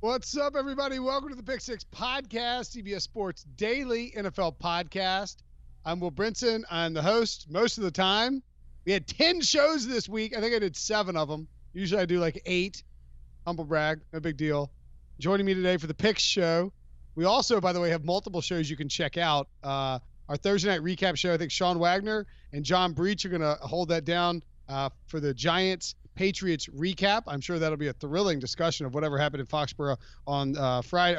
What's up, everybody? Welcome to the Pick Six Podcast, CBS Sports Daily NFL Podcast. I'm Will Brinson. I'm the host most of the time. We had 10 shows this week. I think I did 7 of them. Usually I do like 8. Humble brag, no big deal. Joining me today for the Picks show. We also, by the way, have multiple shows you can check out. Our Thursday night recap show, I think Sean Wagner and John Breach are going to hold that down for the Giants-Patriots recap. I'm sure that'll be a thrilling discussion of whatever happened in Foxborough on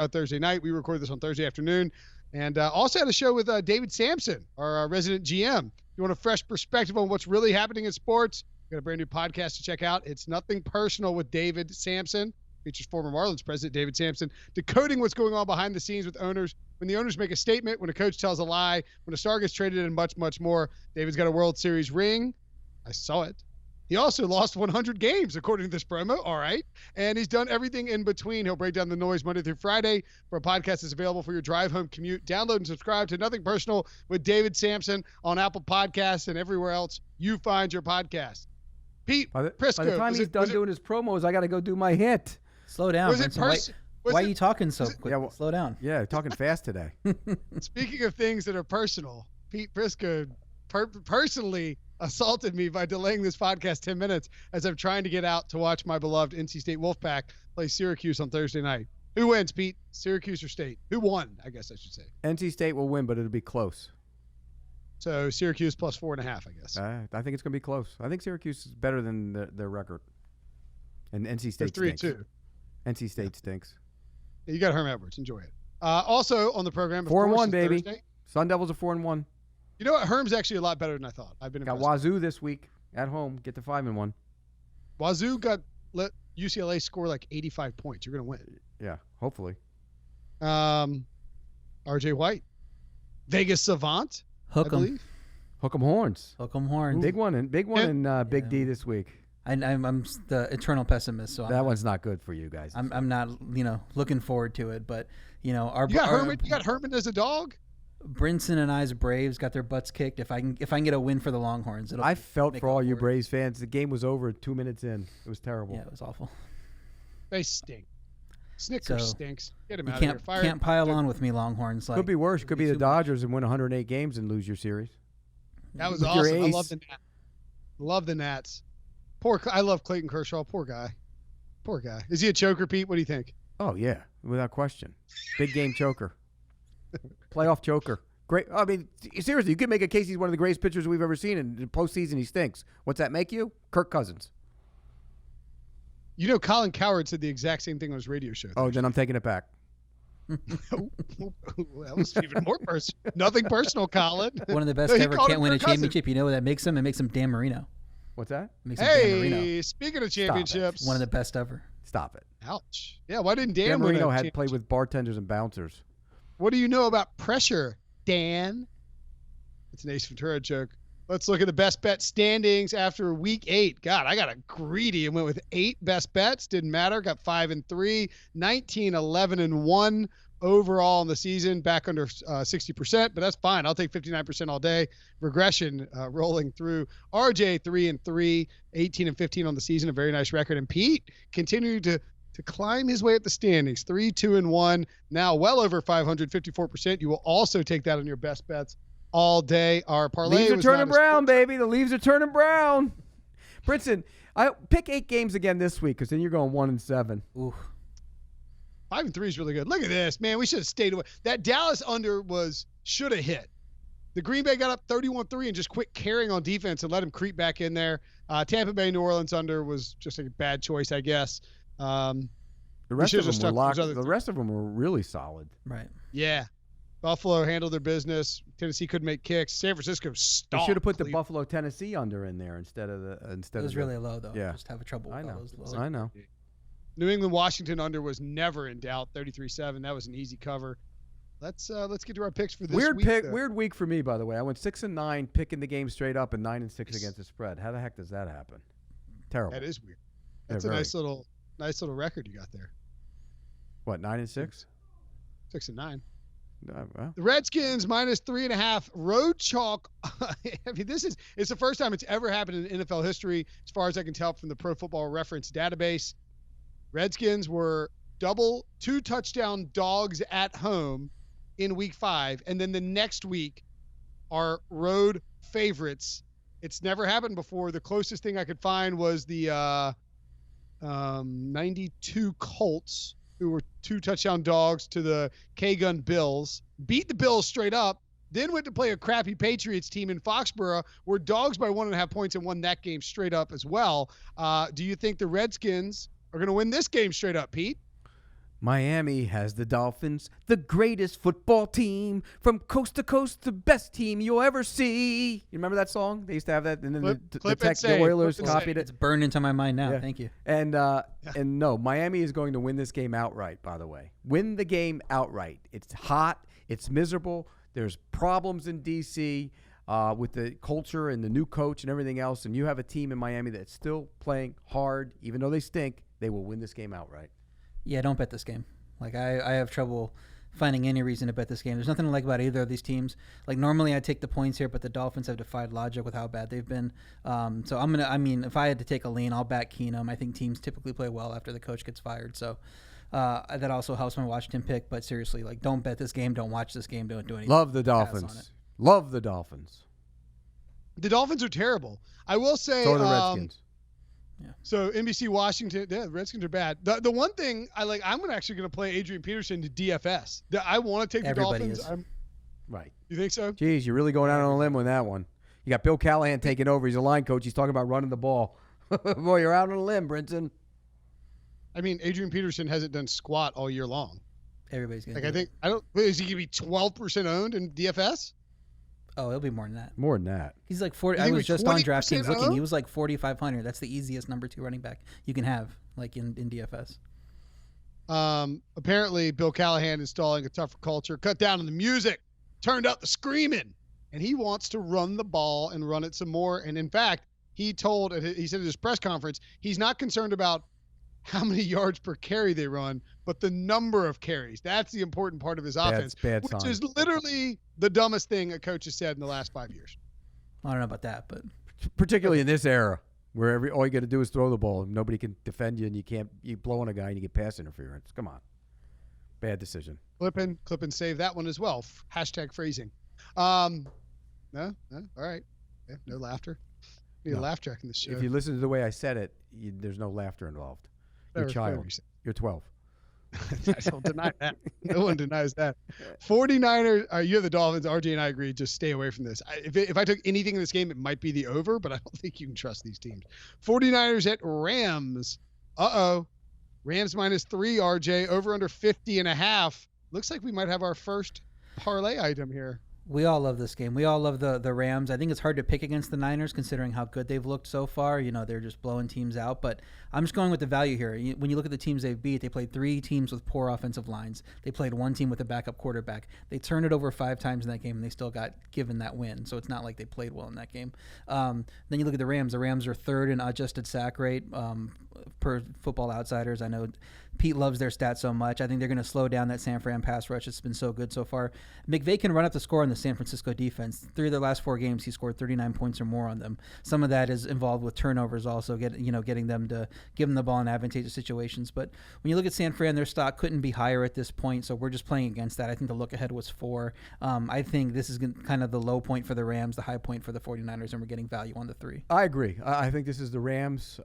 Thursday night. We recorded this on Thursday afternoon. And also had a show with David Sampson, our resident GM. If you want a fresh perspective on what's really happening in sports, we've got a brand new podcast to check out. It's Nothing Personal with David Sampson. Features former Marlins president David Sampson, decoding what's going on behind the scenes with owners. When the owners make a statement, when a coach tells a lie, when a star gets traded, and much, much more. David's got a World Series ring. I saw it. He also lost 100 games, according to this promo. All right. And he's done everything in between. He'll break down the noise Monday through Friday for a podcast that's available for your drive home commute. Download and subscribe to Nothing Personal with David Sampson on Apple Podcasts and everywhere else you find your podcast. Pete Prisco. By the time he's done doing his promos, I got to go do my hit. Slow down. Why are you talking so quick? Yeah, slow down. Yeah, talking fast today. Speaking of things that are personal, Pete Prisco personally assaulted me by delaying this podcast 10 minutes as I'm trying to get out to watch my beloved NC State Wolfpack play Syracuse on Thursday night. Who wins, Pete? Syracuse or State? Who won, I guess I should say. NC State will win, but it'll be close. So Syracuse plus 4.5, I guess. I think it's going to be close. I think Syracuse is better than their record. And NC State stinks. 3-2. NC State stinks. Yeah, you got Herm Edwards. Enjoy it. Also on the program, 4-1, baby. Thursday. Sun Devils are 4-1. You know what? Herm's actually a lot better than I thought. I've been got impressed. Wazoo this week at home. Get to 5-1. Wazoo let UCLA score like 85 points. You're going to win. Yeah, hopefully. R.J. White, Vegas Savant. Hook 'em. Hook 'em horns. Hook 'em horns. Big one in Big D this week. I'm the eternal pessimist, so that one's not good for you guys. I'm not looking forward to it, but you got Herman as a dog. Brinson and I's Braves got their butts kicked. If I can get a win for the Longhorns, I felt for all you Braves fans. The game was over 2 minutes in. It was terrible. Yeah, it was awful. They stink. Snickers stinks. Get him out of here. Fire can't pile on with me, Longhorns. Could be worse. Could be the Dodgers and win 108 games and lose your series. That was awesome. I love the Nats. Love the Nats. I love Clayton Kershaw. Poor guy. Is he a choker, Pete? What do you think? Oh, yeah, without question. Big game choker. Playoff choker. Great. I mean, seriously, you could make a case he's one of the greatest pitchers we've ever seen, and in postseason he stinks. What's that make you? Kirk Cousins. You know, Colin Cowherd said the exact same thing on his radio show. Oh, then I'm taking it back. That was even more personal. Nothing personal, Colin. One of the best ever can't win a championship. You know what that makes him? It makes him Dan Marino. What's that? Hey, speaking of championships. One of the best ever. Stop it. Ouch. Yeah, why didn't Dan win Marino had to play with bartenders and bouncers. What do you know about pressure, Dan? It's an Ace Ventura joke. Let's look at the best bet standings after week 8. God, I got greedy and went with 8 best bets. Didn't matter. Got 5-3, 19, 11-1 overall in the season. Back under 60%, but that's fine. I'll take 59% all day. Regression rolling through. RJ 3-3, 18-15 on the season. A very nice record. And Pete continued to climb his way up the standings. 3-2-1. Now well over 500, 54%. You will also take that on your best bets all day. Our parlay leaves are turning brown, baby. The leaves are turning brown. Brinson, I pick 8 games again this week because then you're going 1-7. Ooh. 5-3 is really good. Look at this, man. We should have stayed away. That Dallas under should have hit. The Green Bay got up 31-3 and just quit carrying on defense and let him creep back in there. Tampa Bay, New Orleans under was just a bad choice, I guess. The rest of them were locked. The rest of them were really solid. Right. Yeah. Buffalo handled their business. Tennessee couldn't make kicks. San Francisco stopped. They should have put the Buffalo Tennessee under in there instead of the. It was really low though. Yeah. Just have trouble. I know. Those low. I know. New England Washington under was never in doubt. 33-7. That was an easy cover. Let's get to our picks for this week. Weird week for me, by the way. I went 6-9 picking the game straight up and 9-6 against the spread. How the heck does that happen? Terrible. That is weird. That's a nice little record you got there. What, 9-6? 6-9. Well. The Redskins minus 3.5 road chalk. I mean, it's the first time it's ever happened in NFL history, as far as I can tell from the Pro Football Reference database. Redskins were double 2-touchdown dogs at home in week 5. And then the next week are road favorites. It's never happened before. The closest thing I could find was the 92 Colts, who were 2-touchdown dogs to the K-Gun Bills, beat the Bills straight up, then went to play a crappy Patriots team in Foxborough, were dogs by 1.5 points and won that game straight up as well. Do you think the Redskins are going to win this game straight up, Pete? Miami has the Dolphins, the greatest football team from coast to coast, the best team you'll ever see. You remember that song? They used to have that, and then the Oilers copied it. It's burned into my mind now. Yeah. Thank you. And no, Miami is going to win this game outright, by the way. Win the game outright. It's hot. It's miserable. There's problems in D.C. With the culture and the new coach and everything else, and you have a team in Miami that's still playing hard. Even though they stink, they will win this game outright. Yeah, don't bet this game. Like, I have trouble finding any reason to bet this game. There's nothing to like about either of these teams. Like, normally I take the points here, but the Dolphins have defied logic with how bad they've been. So if I had to take a lean, I'll back Keenum. I think teams typically play well after the coach gets fired. So that also helps my Washington pick. But seriously, like, don't bet this game. Don't watch this game. Don't do anything. Love the Dolphins. Love the Dolphins. The Dolphins are terrible. I will say. So are the Redskins. Yeah. So NBC Washington, yeah, the Redskins are bad. The one thing I'm actually going to play Adrian Peterson to DFS. I want to take the Dolphins. Right. You think so? Jeez, you're really going out on a limb with that one. You got Bill Callahan taking over. He's a line coach. He's talking about running the ball. Boy, you're out on a limb, Brinson. I mean, Adrian Peterson hasn't done squat all year long. Everybody's going to is he going to be 12% owned in DFS? Oh, it'll be more than that. More than that. He's like 40. I was just on DraftKings looking. He was like 4,500. That's the easiest number 2 running back you can have, like in DFS. Apparently, Bill Callahan installing a tougher culture, cut down on the music, turned up the screaming, and he wants to run the ball and run it some more. And in fact, he said at his press conference, he's not concerned about how many yards per carry they run, but the number of carries. That's the important part of his offense, which is literally the dumbest thing a coach has said in the last 5 years. I don't know about that, but particularly in this era where all you got to do is throw the ball and nobody can defend you, and you blow on a guy and you get pass interference. Come on. Bad decision. Clip and save that one as well. Hashtag phrasing. No, all right. Yeah, no laughter. Need a laugh track in this show. If you listen to the way I said it, there's no laughter involved. You're a child. You're 12. I don't deny that. No one denies that. 49ers, you have the Dolphins. RJ and I agree. Just stay away from this. If I took anything in this game, it might be the over, but I don't think you can trust these teams. 49ers at Rams. Rams -3, RJ. Over under 50.5. Looks like we might have our first parlay item here. We all love this game. We all love the Rams. I think it's hard to pick against the Niners considering how good they've looked so far. You know, they're just blowing teams out. But I'm just going with the value here. When you look at the teams they've beat, they played 3 teams with poor offensive lines. They played 1 team with a backup quarterback. They turned it over 5 times in that game, and they still got given that win. So it's not like they played well in that game. Then you look at the Rams. The Rams are 3rd in adjusted sack rate per Football Outsiders. I know Pete loves their stats so much. I think they're going to slow down that San Fran pass rush. It's been so good so far. McVay can run up the score on the San Francisco defense. 3 of their last 4 games, he scored 39 points or more on them. Some of that is involved with turnovers also, getting them to give them the ball in advantageous situations. But when you look at San Fran, their stock couldn't be higher at this point, so we're just playing against that. I think the look ahead was 4. I think this is kind of the low point for the Rams, the high point for the 49ers, and we're getting value on the 3. I agree. I think this is the Rams.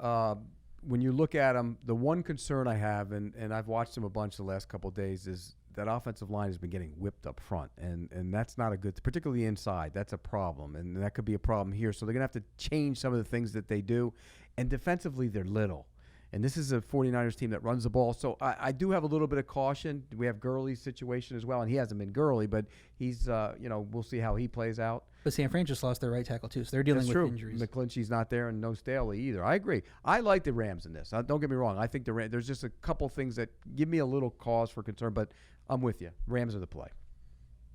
When you look at them, the one concern I have, and I've watched them a bunch the last couple of days, is that offensive line has been getting whipped up front, and that's not a good, particularly inside. That's a problem, and that could be a problem here. So they're going to have to change some of the things that they do, and defensively they're little. And this is a 49ers team that runs the ball. So I do have a little bit of caution. We have Gurley's situation as well, and he hasn't been Gurley, but he's, we'll see how he plays out. But San Fran just lost their right tackle, too, so they're dealing with injuries. McClinchy's not there, and no Staley either. I agree. I like the Rams in this. Don't get me wrong. I think there's just a couple things that give me a little cause for concern, but I'm with you. Rams are the play.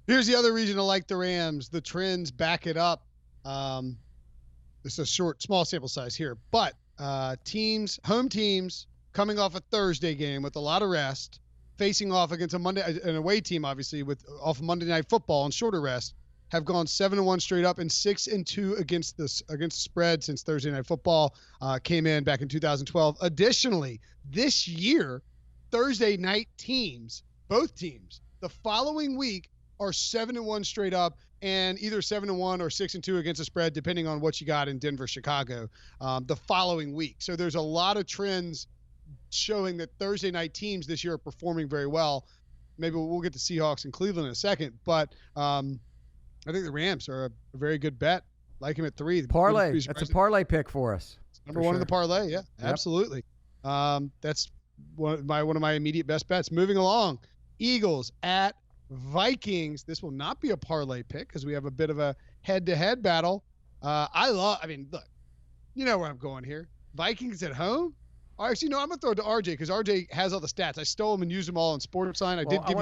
Here's the other reason I like the Rams. The trends back it up. This is a small sample size here, but home teams coming off a Thursday game with a lot of rest, facing off against an away team, obviously, off of Monday Night Football and shorter rest, have gone 7-1 straight up and 6-2 against the spread since Thursday Night Football came in back in 2012. Additionally, this year, Thursday night teams, both teams, the following week are 7-1 straight up, and either 7-1 or 6-2 against the spread, depending on what you got in Denver, Chicago, the following week. So there's a lot of trends showing that Thursday night teams this year are performing very well. Maybe we'll get to Seahawks and Cleveland in a second, but I think the Rams are a very good bet. Like him at 3. Parlay. That's a parlay pick for us. Number one in the parlay. Yeah, Yep. absolutely. That's one of my immediate best bets. Moving along, Eagles at Vikings. This will not be a parlay pick because we have a bit of a head-to-head battle. Look, you know where I'm going here. Vikings at home. Actually, no, I'm going to throw it to R.J. because R.J. has all the stats. I stole them and used them all on Sportsline. I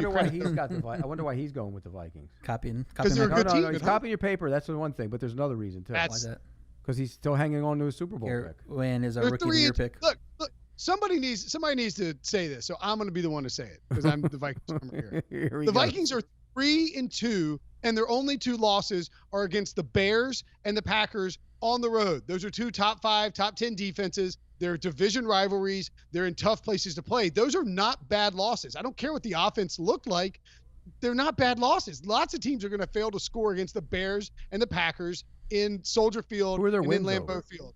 wonder why he's going with the Vikings. Copying. Because they're a good team. No, he's copying your paper. That's the one thing, but there's another reason, too. Why is that? Because he's still hanging on to his Super Bowl pick. When is our rookie of the year pick? Look, somebody needs to say this, so I'm going to be the one to say it because I'm the Vikings here. The Vikings are 3-2, and their only 2 losses are against the Bears and the Packers on the road. Those are 2 top 5, top 10 defenses. They're division rivalries. They're in tough places to play. Those are not bad losses. I don't care what the offense looked like. They're not bad losses. Lots of teams are going to fail to score against the Bears and the Packers in Soldier Field and in Lambeau Field.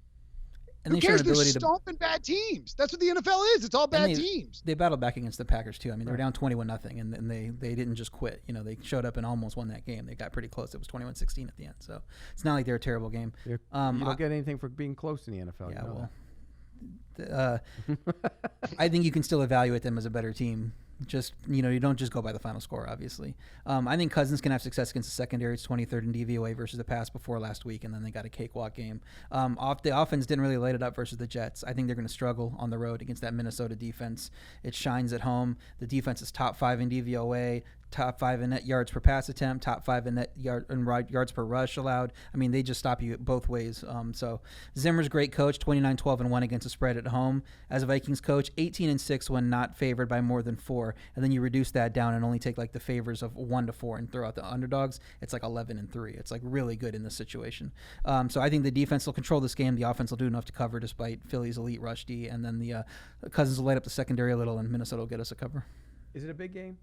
And who cares? They're stomping bad teams. That's what the NFL is. It's all bad teams. They battled back against the Packers too. I mean, they were down 21-0, and they didn't just quit. You know, they showed up and almost won that game. They got pretty close. It was 21-16 at the end. So it's not like they're a terrible game. You don't get anything for being close in the NFL. Yeah, I think you can still evaluate them as a better team. Just, you don't just go by the final score, obviously. I think Cousins can have success against the secondary. It's 23rd in DVOA versus the pass before last week, and then they got a cakewalk game. The offense didn't really light it up versus the Jets. I think they're going to struggle on the road against that Minnesota defense. It shines at home. The defense is top 5 in DVOA, top 5 in net yards per pass attempt, top 5 in net yards per rush allowed. I mean, they just stop you both ways. So Zimmer's great coach, 29-12-1 against the spread at home. As a Vikings coach, 18-6 when not favored by more than 4. And then you reduce that down and only take like the favors of 1-4 and throw out the underdogs. It's like 11-3. It's like really good in this situation. So I think the defense will control this game. The offense will do enough to cover despite Philly's elite rush D. And then the Cousins will light up the secondary a little, and Minnesota will get us a cover. Is it a big game?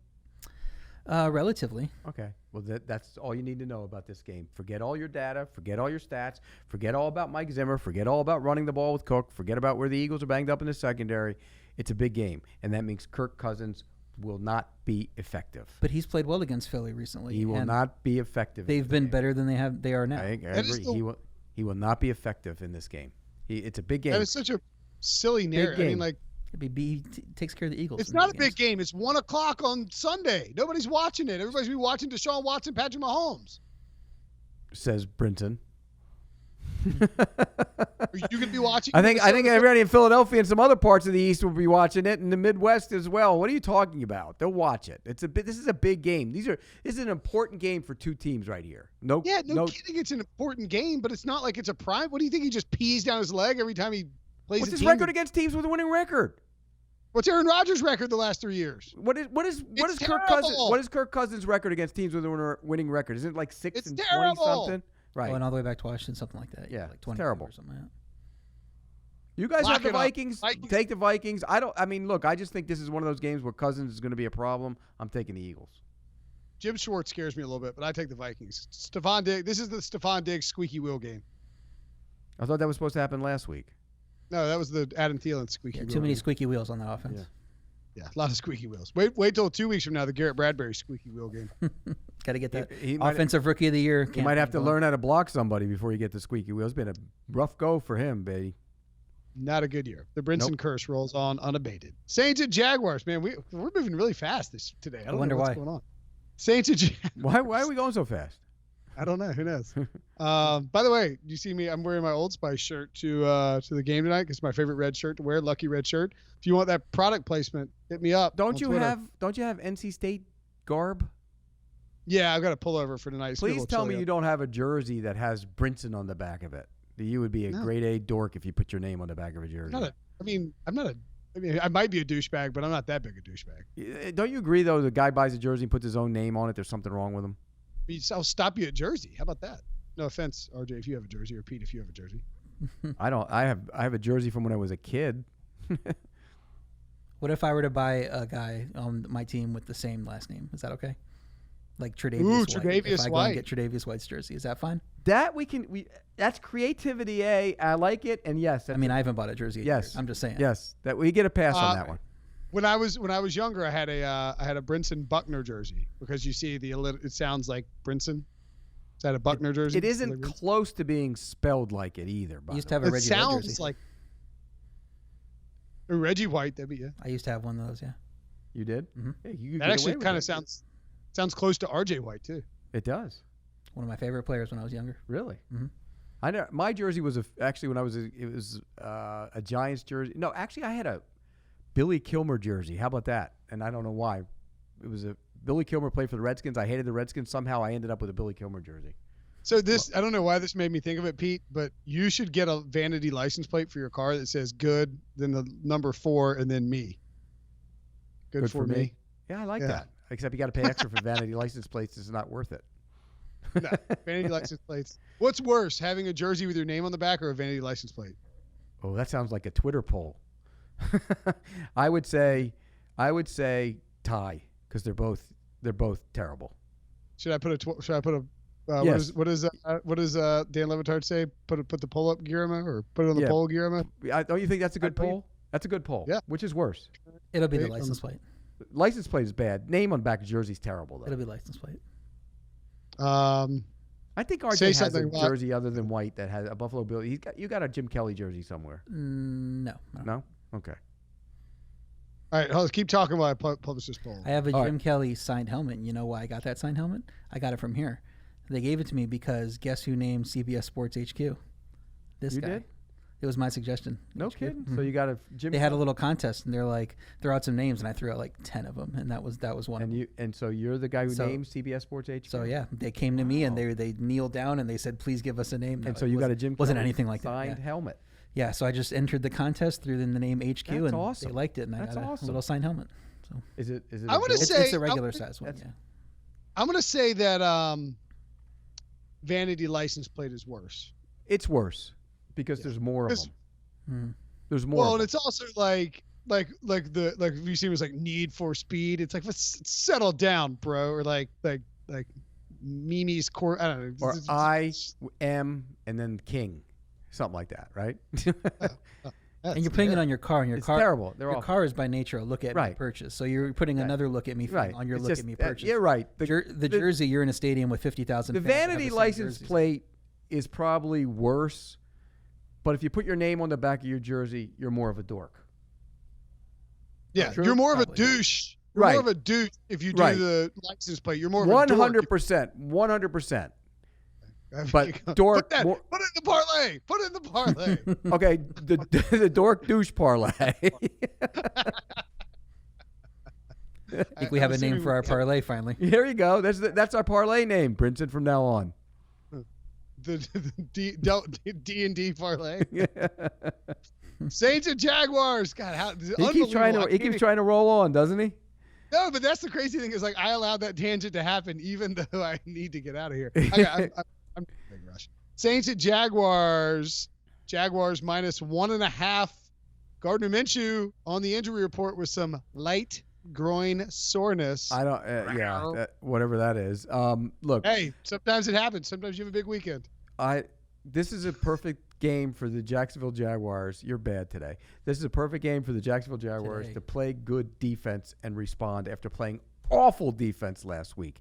Relatively. Okay. Well, that's all you need to know about this game. Forget all your data. Forget all your stats. Forget all about Mike Zimmer. Forget all about running the ball with Cook. Forget about where the Eagles are banged up in the secondary. It's a big game, and that means Kirk Cousins will not be effective. But he's played well against Philly recently. He will not be effective. They've been better than they are now. I agree. He will not be effective in this game. It's a big game. That is such a silly narrative. I mean, like, he takes care of the Eagles. It's not a big game. It's 1:00 on Sunday. Nobody's watching it. Everybody's be watching Deshaun Watson, Patrick Mahomes. Says Brinson. Are you going to be watching? I think everybody in Philadelphia and some other parts of the East will be watching it, and the Midwest as well. What are you talking about? They'll watch it. This is a big game. This is an important game for 2 teams right here. No kidding. It's an important game, but it's not like it's a prime. What do you think? He just pees down his leg every time he plays. What's his record against teams with a winning record? What's Aaron Rodgers' record the last 3 years? What is Kirk Cousins' record against teams with a winning record? Isn't it like 6-20 something? Right. Going all the way back to Washington, something like that. Yeah, like 20 terrible. Or something like that. You guys have the Vikings. Take the Vikings. Look, I just think this is one of those games where Cousins is going to be a problem. I'm taking the Eagles. Jim Schwartz scares me a little bit, but I take the Vikings. Stephon Diggs. This is the Stephon Diggs squeaky wheel game. I thought that was supposed to happen last week. No, that was the Adam Thielen squeaky wheel. Too many squeaky wheels on that offense. Yeah, a lot of squeaky wheels. Wait till 2 weeks from now, the Garrett Bradbury squeaky wheel game. Got to get that offensive rookie of the year. He might have to learn how to block somebody before you get the squeaky wheel. It's been a rough go for him, baby. Not a good year. The Brinson curse rolls on unabated. Saints and Jaguars, man. We're moving really fast today. I don't know what's going on. Saints and Jaguars. Why are we going so fast? I don't know. Who knows? By the way, you see me? I'm wearing my Old Spice shirt to the game tonight. It's my favorite red shirt to wear. Lucky red shirt. If you want that product placement, hit me up. Don't you have NC State garb? Yeah, I've got a pullover for tonight. Please tell me you don't have a jersey that has Brinson on the back of it. You would be a grade A dork if you put your name on the back of a jersey. I might be a douchebag, but I'm not that big a douchebag. Don't you agree, though, the guy buys a jersey and puts his own name on it, there's something wrong with him? I'll stop you at jersey. How about that? No offense, RJ, if you have a jersey, or Pete, if you have a jersey. I don't. I have a jersey from when I was a kid. What if I were to buy a guy on my team with the same last name? Is that okay? Like Tre'Davious Ooh, White. Tre'Davious If I go White. and get Tre'Davious White's jersey, is that fine? That that's creativity. I like it, and yes. I mean, I haven't bought a jersey. Yes, I'm just saying. Yes, that we get a pass on that one. When I was younger, I had a Brinson Buckner jersey because you see it sounds like Brinson. Is that a Buckner jersey? It isn't close to being spelled like it either. I used to have a Reggie White sounds jersey. like a Reggie White. That'd be I used to have one of those. Yeah. You did? Mm-hmm. Hey, you that actually kind of sounds close to R.J. White too. It does. One of my favorite players when I was younger. Really? Mm-hmm. I know my jersey was actually when I was it was a Giants jersey. No, actually I had a Billy Kilmer jersey. How about that? And I don't know why. It was a Billy Kilmer played for the Redskins. I hated the Redskins. Somehow I ended up with a Billy Kilmer jersey. So I don't know why this made me think of it, Pete, but you should get a vanity license plate for your car that says good, then the number 4, and then me. Good for me. Yeah, I like that. Except you got to pay extra for vanity license plates. It's not worth it. No, vanity license plates. What's worse, having a jersey with your name on the back or a vanity license plate? Oh, that sounds like a Twitter poll. I would say tie because they're both terrible. Should I put a Yes. what does Dan Levitard say? Put the pull up Guillermo or put it on the poll Guillermo? Don't you think that's a good poll? That's a good poll. Yeah. Which is worse? It'll be the license plate. License plate is bad. Name on the back of jersey's terrible though. It'll be license plate. I think RJ Say has a something about- jersey other than white that has a Buffalo Bill. You got a Jim Kelly jersey somewhere. No. No? Okay. All right, let's keep talking while I publish this poll. I have a All Jim Kelly signed helmet. You know why I got that signed helmet? I got it from here. They gave it to me because guess who named CBS Sports HQ? This You guy. did? It was my suggestion. No HQ. kidding. Mhm. So you got a Jim. They had a little contest, and they're like, throw out some names, and I threw out like 10 of them, and that was one of them. and so you're the guy who So- named CBS Sports HQ. So yeah, they came to me and they kneeled down and they said, please give us a name. No, And so it you got a wasn't- Jim wasn't Kelly anything like signed that. Yeah. helmet. Yeah, so I just entered the contest, threw in the name HQ, That's and awesome. they liked it, and That's I got awesome. a little signed helmet. So Is it? I wanna Bill- say- it's a regular size one. that's- Yeah. I'm going to say that vanity license plate is worse. it's worse because there's more of 'Cause- them. Mm. There's more. Well, of and them. it's also like if you see it was like Need for Speed, it's like let's settle down, bro, or like Mimi's core. I don't know. Or I am and then King, something like that, right? And you're putting it on your car, and your It's car terrible. They're your awful. car is by nature a look at me Right. purchase. So you're putting another look at me Right. on your It's look just- at me purchase. You're right. The jersey, you're in a stadium with 50,000 The fans that have vanity the same license jerseys. plate is probably worse, but if you put your name on the back of your jersey, you're more of a dork. Yeah, True? you're more of a Probably, yeah. douche. You're Right. more of a douche if you do Right. the license plate. You're more of a dork. 100%. 100%. If- But dork. Put it in the parlay. Put it in the parlay. Okay, the dork douche parlay. I think we have a name for our parlay finally. Here you go. That's our parlay name, Brinson, from now on. the D&D parlay. Saints and Jaguars. God, how He keeps trying to roll on, doesn't he? No, but that's the crazy thing is like I allowed that tangent to happen even though I need to get out of here. I'm in a big rush. Saints and Jaguars. Jaguars minus 1.5. Gardner Minshew on the injury report with some light groin soreness. I don't. Whatever that is. Look. Hey, sometimes it happens. Sometimes you have a big weekend. This is a perfect game for the Jacksonville Jaguars. You're bad today. This is a perfect game for the Jacksonville Jaguars to play good defense and respond after playing awful defense last week.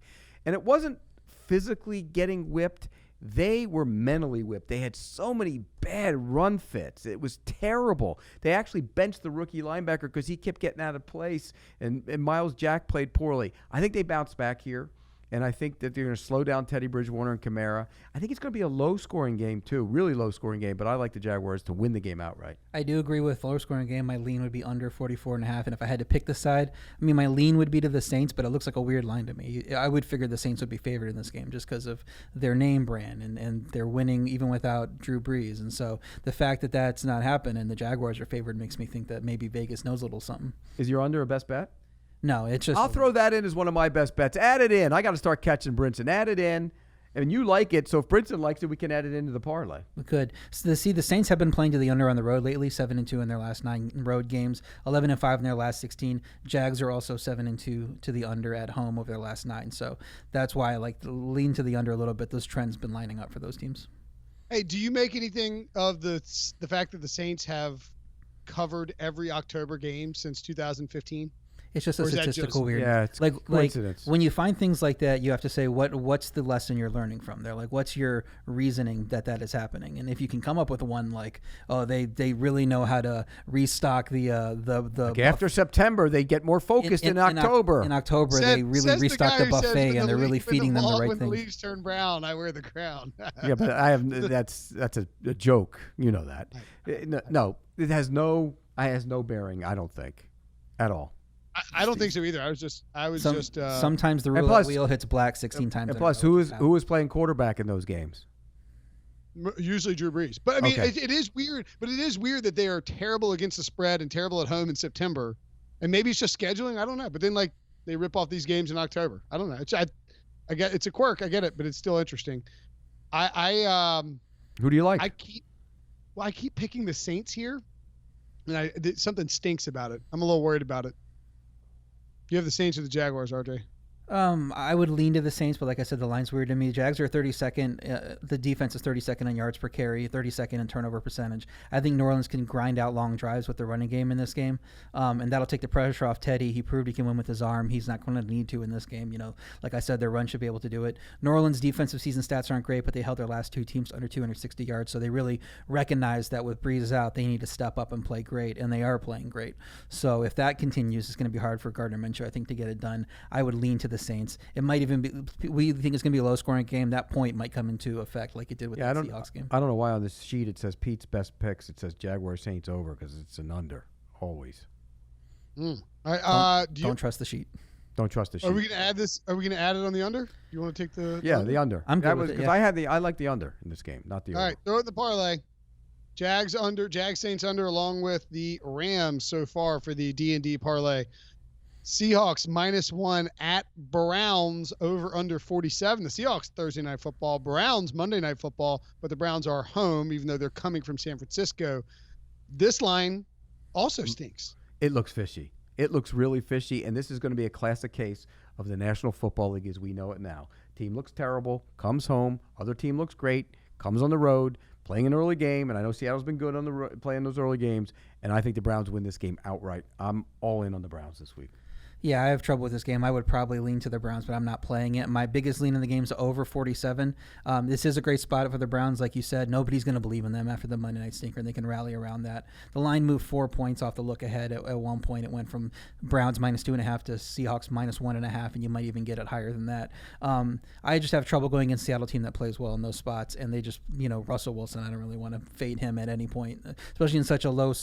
And it wasn't physically getting whipped. They were mentally whipped. They had so many bad run fits. It was terrible. They actually benched the rookie linebacker because he kept getting out of place, and Miles Jack played poorly. I think they bounced back here. And I think that they're going to slow down Teddy Bridgewater and Kamara. I think it's going to be a low-scoring game, too. Really low-scoring game. But I like the Jaguars to win the game outright. I do agree with low-scoring game. My lean would be under 44.5. And if I had to pick the side, I mean, my lean would be to the Saints, but it looks like a weird line to me. I would figure the Saints would be favored in this game just because of their name brand, and they're winning even without Drew Brees. And so the fact that that's not happening and the Jaguars are favored makes me think that maybe Vegas knows a little something. Is your under a best bet? No, it's just. I'll throw that in as one of my best bets. Add it in. I got to start catching Brinson. Add it in, And you like it, so if Brinson likes it, we can add it into the parlay. We could. So the Saints have been playing to the under on the road lately, 7-2 in their last 9 road games, 11-5 in their last 16. Jags are also 7-2 to the under at home over their last 9. So that's why I like to lean to the under a little bit. Those trends have been lining up for those teams. Hey, do you make anything of the fact that the Saints have covered every October game since 2015? It's just a statistical weirdness. Yeah, it's coincidence. When you find things like that, you have to say what's the lesson you're learning from there. Like, what's your reasoning that is happening? And if you can come up with one like, oh, they really know how to restock the like after September, they get more focused in October. In October, they really restock the buffet and they're really feeding them the right things. When the leaves turn brown, I wear the crown. Yeah, but that's a joke. You know that. No, it has no bearing. I don't think at all. I don't think so either. Sometimes the roulette wheel hits black 16 times. And plus, who was playing quarterback in those games? Usually Drew Brees. But I mean, it is weird. But it is weird that they are terrible against the spread and terrible at home in September. And maybe it's just scheduling. I don't know. But then they rip off these games in October. I don't know. I get it's a quirk. I get it, but it's still interesting. Who do you like? I keep picking the Saints here, and something stinks about it. I'm a little worried about it. You have the Saints or the Jaguars, RJ? I would lean to the Saints, but like I said, the line's weird to me. Jags are 32nd. The defense is 32nd in yards per carry, 32nd in turnover percentage. I think New Orleans can grind out long drives with the running game in this game, and that'll take the pressure off Teddy. He proved he can win with his arm. He's not going to need to in this game. Like I said, their run should be able to do it. New Orleans' defensive season stats aren't great, but they held their last 2 teams under 260 yards, so they really recognize that with Breeze out, they need to step up and play great, and they are playing great. So if that continues, it's going to be hard for Gardner Minshew, I think, to get it done. I would lean to the Saints. It might even be. We think it's going to be a low-scoring game. That point might come into effect, like it did with the Seahawks game. I don't know why on this sheet it says Pete's best picks. It says Jaguars Saints over because it's an under always. Don't trust the sheet. Don't trust the sheet. Are we going to add this? Are we going to add it on the under? You want to take the? Yeah, the under. I'm good with it. Yeah. I like the under in this game, not the over. All right, throw it the parlay. Jags under, Jags Saints under, along with the Rams so far for the D&D parlay. Seahawks -1 at Browns over under 47. The Seahawks Thursday night football, Browns Monday night football, but the Browns are home even though they're coming from San Francisco. This line also stinks. It looks fishy. It looks really fishy, and this is going to be a classic case of the National Football League as we know it now. Team looks terrible, comes home. Other team looks great, comes on the road, playing an early game, and I know Seattle's been good on the road, playing those early games, and I think the Browns win this game outright. I'm all in on the Browns this week. Yeah, I have trouble with this game. I would probably lean to the Browns, but I'm not playing it. My biggest lean in the game is over 47. This is a great spot for the Browns. Like you said, nobody's going to believe in them after the Monday night stinker, and they can rally around that. The line moved 4 points off the look ahead. At one point, it went from Browns -2.5 to Seahawks -1.5, and you might even get it higher than that. I just have trouble going against Seattle team that plays well in those spots, and they just, Russell Wilson, I don't really want to fade him at any point, especially in such a low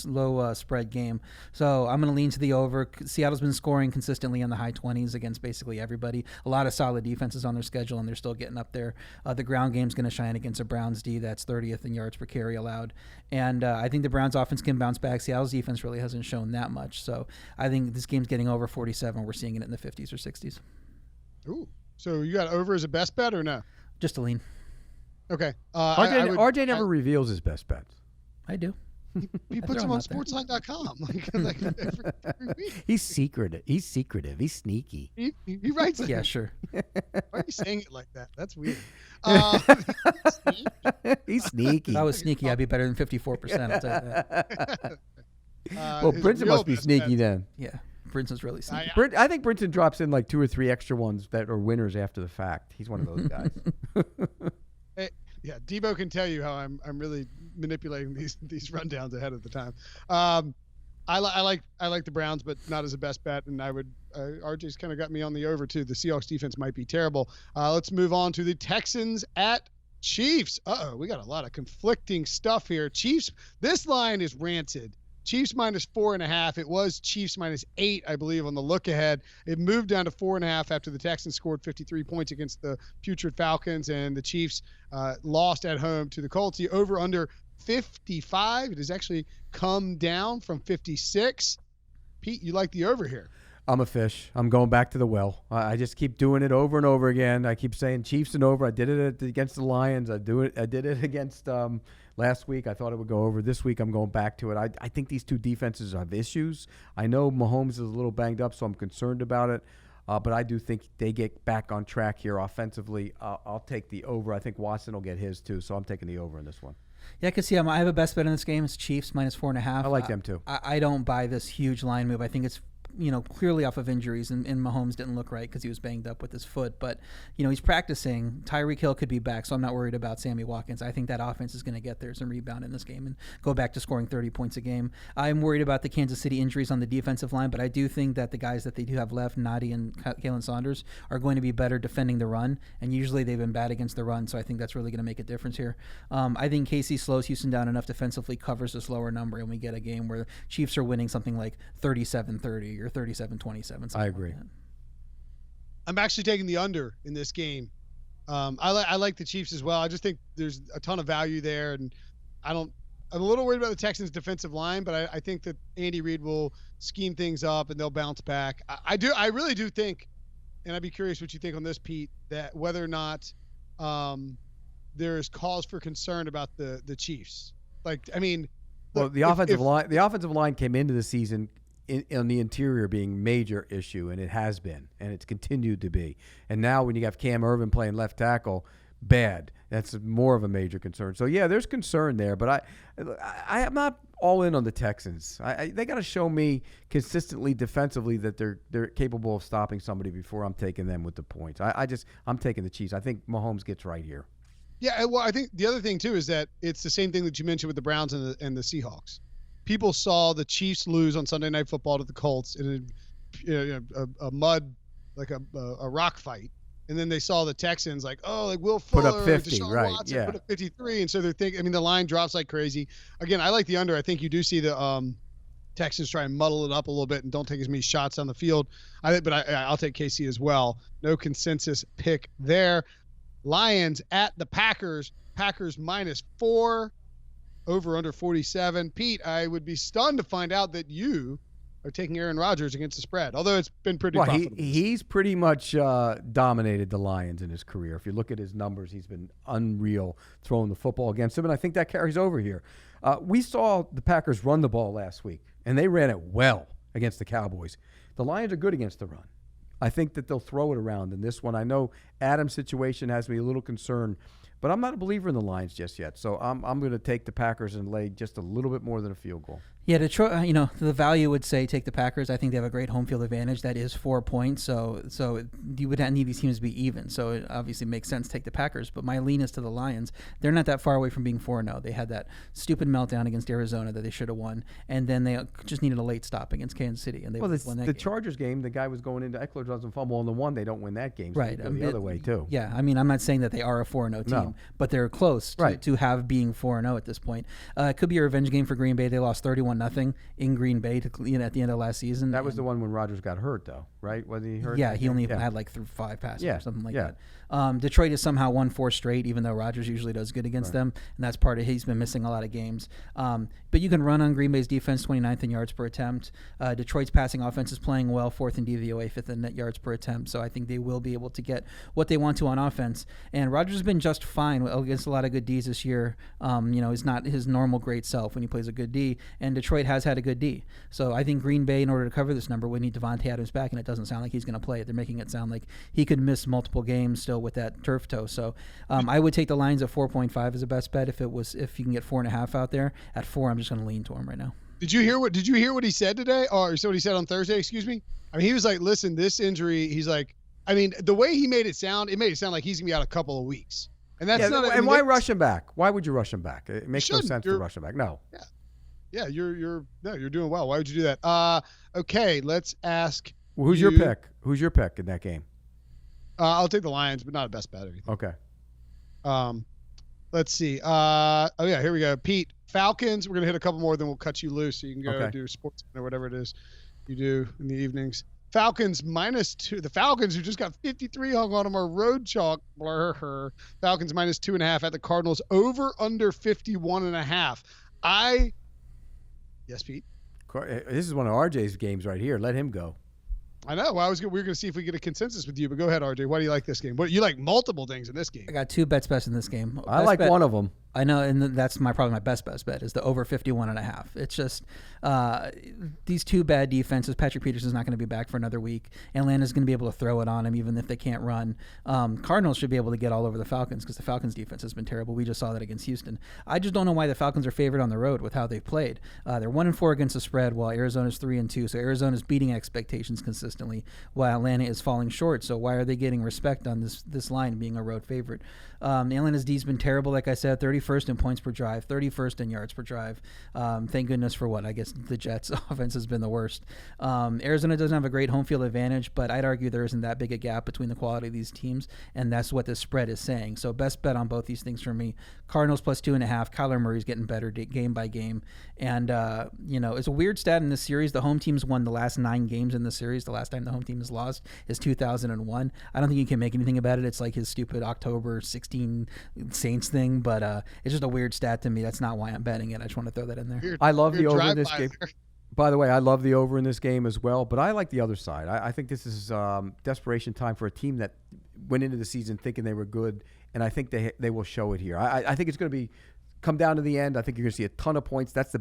spread game. So I'm going to lean to the over. Seattle's been scoring consistently in the high 20s against basically everybody. A lot of solid defenses on their schedule, and they're still getting up there. The ground game's going to shine against a Browns D that's 30th in yards per carry allowed. And I think the Browns offense can bounce back. Seattle's defense really hasn't shown that much. So I think this game's getting over 47. We're seeing it in the 50s or 60s. Ooh. So you got over as a best bet or no? Just a lean. Okay. RJ never reveals his best bets. I do. He puts them on sportsline.com every week. He's secretive. He's sneaky. He writes it. Yeah, sure. Why are you saying it like that? That's weird. He's sneaky. If I was sneaky, I'd be better than 54%. I'll tell you that. Well, Brinson must be sneaky then. Yeah, Brinson's really sneaky. I think Brinson drops in like 2 or 3 extra ones that are winners after the fact. He's one of those guys. Hey, yeah, Debo can tell you how I'm really manipulating these rundowns ahead of the time. I like the Browns, but not as a best bet, and I would RJ's kind of got me on the over too. The Seahawks defense might be terrible. Let's move on to the Texans at Chiefs. We got a lot of conflicting stuff here. Chiefs, this line is rancid. Chiefs -4.5. It was Chiefs -8, I believe, on the look ahead. It moved down to 4.5 after the Texans scored 53 points against the putrid Falcons, and the Chiefs lost at home to the Colts. The over under 55. It has actually come down from 56. Pete, you like the over here? I'm a fish. I'm going back to the well. I just keep doing it over and over again. I keep saying Chiefs and over. I did it against the Lions. I did it against last week. I thought it would go over. This week I'm going back to it. I think these two defenses have issues. I know Mahomes is a little banged up, so I'm concerned about it. But I do think they get back on track here offensively. I'll take the over. I think Watson will get his too, so I'm taking the over in this one. Yeah, I can see I have a best bet in this game. It's Chiefs -4.5. I like them too. I don't buy this huge line move. I think it's clearly off of injuries, and Mahomes didn't look right because he was banged up with his foot. But, he's practicing. Tyreek Hill could be back, so I'm not worried about Sammy Watkins. I think that offense is going to get there some rebound in this game and go back to scoring 30 points a game. I'm worried about the Kansas City injuries on the defensive line, but I do think that the guys that they do have left, Nadi and Kalen Saunders, are going to be better defending the run, and usually they've been bad against the run, so I think that's really going to make a difference here. I think KC slows Houston down enough defensively, covers this lower number, and we get a game where the Chiefs are winning something like 37-30 or 37-27. I agree. Like I'm actually taking the under in this game. I like the Chiefs as well. I just think there's a ton of value there, and I'm a little worried about the Texans' defensive line, but I think that Andy Reid will scheme things up and they'll bounce back. I really do think, and I'd be curious what you think on this, Pete, that whether or not there is cause for concern about the Chiefs. Well, the offensive line came into the season on the interior being major issue, and it has been, and it's continued to be. And now when you have Cam Irvin playing left tackle, bad. That's more of a major concern. So yeah, there's concern there, but I am not all in on the Texans. They got to show me consistently defensively that they're capable of stopping somebody before I'm taking them with the points. I'm taking the Chiefs. I think Mahomes gets right here. Yeah, well, I think the other thing too is that it's the same thing that you mentioned with the Browns and the Seahawks. People saw the Chiefs lose on Sunday Night Football to the Colts in a mud, like a rock fight. And then they saw the Texans Will Fuller, put up 50, Deshaun right? Watson Yeah, put up 53, and so they're thinking. The line drops like crazy. Again, I like the under. I think you do see the Texans try and muddle it up a little bit and don't take as many shots on the field. I'll take KC as well. No consensus pick there. Lions at the Packers. Packers -4. Over under 47. Pete, I would be stunned to find out that you are taking Aaron Rodgers against the spread, although it's been pretty profitable. He's pretty much dominated the Lions in his career. If you look at his numbers, he's been unreal throwing the football against him, and I think that carries over here. We saw the Packers run the ball last week, and they ran it well against the Cowboys. The Lions are good against the run. I think that they'll throw it around in this one. I know Adam's situation has me a little concerned, but I'm not a believer in the Lions just yet. So I'm going to take the Packers and lay just a little bit more than a field goal. Yeah, Detroit. The value would say take the Packers. I think they have a great home field advantage. That is 4 points. So you would need these teams to be even. So it obviously makes sense to take the Packers. But my lean is to the Lions. They're not that far away from being 4-0. They had that stupid meltdown against Arizona that they should have won, and then they just needed a late stop against Kansas City, and they won that game. The Chargers game, the guy was going into Eckler doesn't fumble on the one. They don't win that game. So right, the other way too. Yeah, I'm not saying that they are a 4-0 team, but they're close to have being 4-0 at this point. It could be a revenge game for Green Bay. They lost 31-0 in Green Bay at the end of last season. That was the one when Rodgers got hurt, though, right? Was he hurt? Yeah, he only had like 5 passes or something like that. Detroit has somehow won 4 straight, even though Rodgers usually does good against them, and that's part of he's been missing a lot of games. But you can run on Green Bay's defense, 29th in yards per attempt. Detroit's passing offense is playing well, 4th in DVOA, 5th in net yards per attempt. So I think they will be able to get what they want to on offense. And Rodgers has been just fine against a lot of good Ds this year. He's not his normal great self when he plays a good D, and Detroit has had a good D. So I think Green Bay, in order to cover this number, would need Devontae Adams back, and it doesn't sound like he's going to play it. They're making it sound like he could miss multiple games still with that turf toe. So I would take the Lions at 4.5 as a best bet if you can get 4.5 out there. At 4, I'm just going to lean to him right now. Did you hear what he said today? Or so what he said on Thursday, excuse me? He was like, listen, this injury, he's like, the way he made it sound like he's going to be out a couple of weeks. And that's not. And why rush him back? Why would you rush him back? It makes no sense to rush him back. No. Yeah, you're doing well. Why would you do that? Okay, let's ask. Well, who's your pick? Who's your pick in that game? I'll take the Lions, but not a best bet or anything. Okay. Let's see. Here we go. Pete, Falcons. We're gonna hit a couple more, then we'll cut you loose so you can go do sports or whatever it is you do in the evenings. Falcons -2. The Falcons, who just got 53 hung on them, are road chalk. Blur. Falcons -2.5 at the Cardinals. Over under 51.5. Yes, Pete. This is one of R.J.'s games right here. Let him go. I know. Well, we were going to see if we get a consensus with you, but go ahead, RJ. Why do you like this game? You like multiple things in this game. I got two bets in this game. I like one of them. I know, and that's probably my best bet is the over 51.5. It's just these two bad defenses. Patrick Peterson's not going to be back for another week. Atlanta's going to be able to throw it on him even if they can't run. Cardinals should be able to get all over the Falcons because the Falcons' defense has been terrible. We just saw that against Houston. I just don't know why the Falcons are favored on the road with how they've played. They're 1-4 against the spread while Arizona's 3-2. So Arizona's beating expectations consistently while Atlanta is falling short. So why are they getting respect on this line being a road favorite? Atlanta's D's been terrible, like I said, 31st in points per drive, 31st in yards per drive. Thank goodness for what? I guess the Jets' offense has been the worst. Arizona doesn't have a great home field advantage, but I'd argue there isn't that big a gap between the quality of these teams, and that's what the spread is saying. So best bet on both these things for me. Cardinals plus 2.5. Kyler Murray's getting better game by game. And, it's a weird stat in this series. The home team's won the last 9 games in the series. The last time the home team has lost is 2001. I don't think you can make anything about it. It's like his stupid October 16 Saints thing, but it's just a weird stat to me. That's not why I'm betting it. I just want to throw that in there. I love the over in this game. By the way, I love the over in this game as well, but I like the other side. I think this is desperation time for a team that went into the season thinking they were good, and I think they will show it here. I think it's going to come down to the end. I think you're going to see a ton of points. That's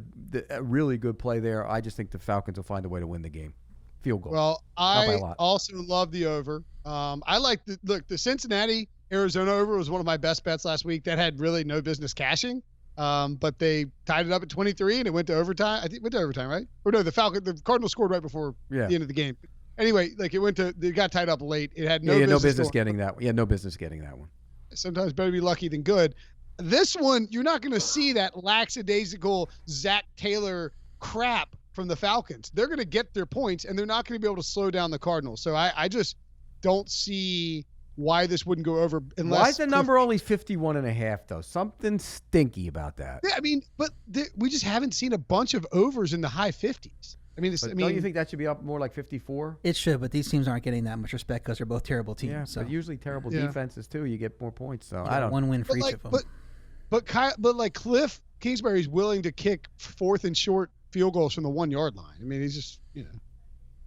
a really good play there. I just think the Falcons will find a way to win the game. Field goal. Well, I also love the over. I like the Cincinnati Arizona over was one of my best bets last week. That had really no business cashing. But they tied it up at 23 and it went to overtime. I think it went to overtime, right? Or no, the Cardinals scored right before the end of the game. Anyway, it got tied up late. It had no business getting that. Yeah, no business getting that one. Sometimes better be lucky than good. This one, you're not going to see that lackadaisical Zach Taylor crap from the Falcons. They're going to get their points and they're not going to be able to slow down the Cardinals. So I just don't see why this wouldn't go over unless. Why is the number only 51.5 though? Something stinky about that. Yeah, I mean, but we just haven't seen a bunch of overs in the high 50s. Don't you think that should be up more like 54? It should, but these teams aren't getting that much respect because they're both terrible teams. Yeah, so. But usually terrible defenses too. You get more points. So I don't. One win for each of them. But Cliff Kingsbury's willing to kick 4th and short field goals from the 1 yard line. I mean, he's just